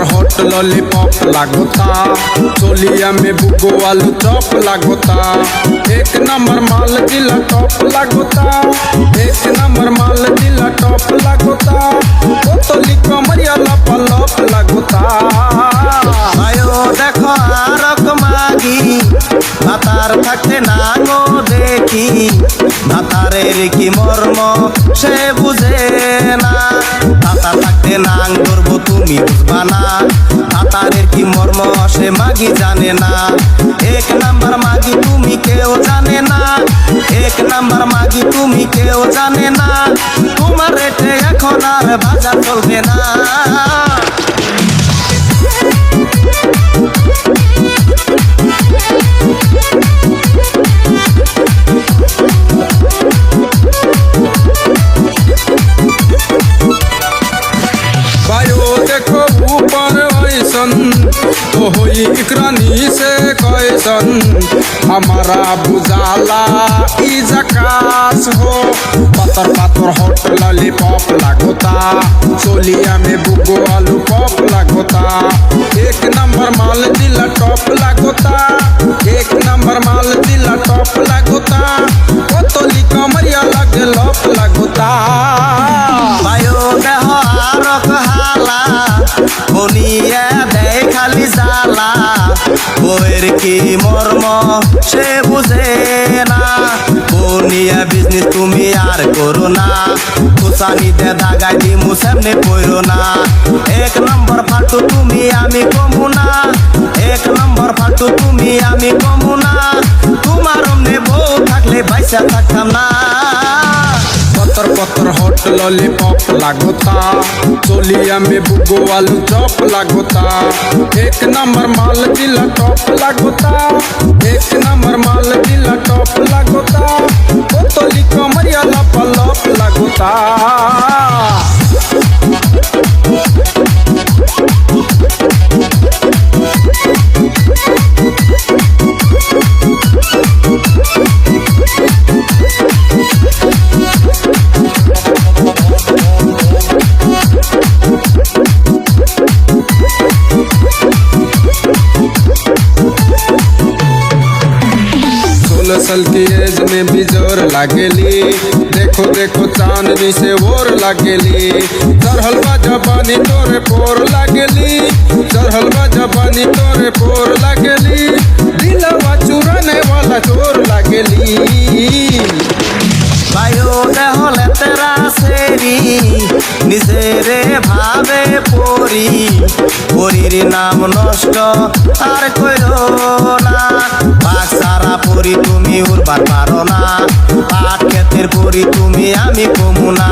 पतर hot lollipop लागोता, चोलिया में बुगो आलू चॉप लागोता। एक नंबर माल जिला टॉप लागोता, एक नंबर माल जिला टॉप लागोता। बोतली कमरिया लपलप लागोता। आयो देखो आरक मागी भातार থাকতে নাঙো দেখি, ভাতারের কি মর্ম সে বুঝে না। ভাতার থাকতে নাং ধরবো তুমি বুঝবা না, ভাতারের কি মর্ম সে মাগি জানে না। এক নাম্বার মাগি তুমি কেউ জানে না, এক নাম্বার মাগি তুমি কেউ জানে না। তোমার রেটে এখন আর বাজার চলবে না। देखो ऊपर ऐसन तो होई इकरानी से कैसन, हमारा बुझाला ई जकास हो। पतर पतर हॉट लॉलीपॉप लागोता, चोलिया में बुगो आलू पॉप लागोता। एक नंबर माल दिला टॉप लागोता, एक नंबर माल दिला टॉप लागोता। बोतली कमरिया लगे लॉप लागोता। बायो देह आरक हाला বনিয়া দেয় খালি জ্বালা, বউয়ের কি মর্ম সে বুঝে না। বনিয়া বিজনেস তুমি আর করো না, কুসানিতে দাগাই দিমু সামনে পড়ো না। এক নম্বর ফালতু তুমি আমি কমু না, এক নম্বর ফালতু তুমি আমি কমু না। তোমার অমনে বউ থাকলে বাইসা থাকতাম না। पतर पतर हॉट लॉलीपॉप लागोता, चोलिया में बुगो आलू चॉप लागोता। एक नंबर माल जिला टॉप लागोता, एक नंबर माल जिला टॉप लागोता। बोतली कमरिया लपलप लागोता। साल की एज में भी जोर लागेली, देखो देखो चांदनी से और लागेली। चढ़ल बा जबानी तोरे पोर लागेली, चढ़ल बा जबानी तोरे पोर लागेली। दिलवा चुराने वाला चोर लागेली। বায়ো দেহলে তেরা সেরি নিজেরে ভাবে পরি, পরির নাম নষ্ট আর কইরো না। বাঘ সারা পরি তুমি উড়বার পারো না, পাট ক্ষেতের পরি তুমি আমি কমু না।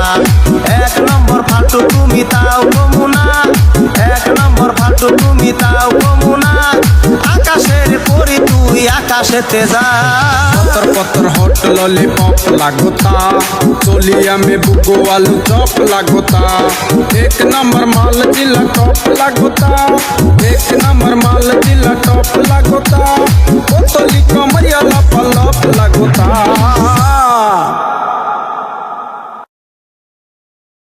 এক নম্বর ফালতু তুমি তাও কমু না, এক নম্বর ফালতু তুমি তাও কমু না। আকাশের পরি তুই আকাশেতে যা। पतर पतर हॉट लॉलीपॉप लागोता, चोलिया में बुगो आलू चॉप लागोता। एक नंबर माल जिला टॉप लागोता, एक नंबर माल जिला टॉप लागोता। बोतली कमरिया लपलप लागोता।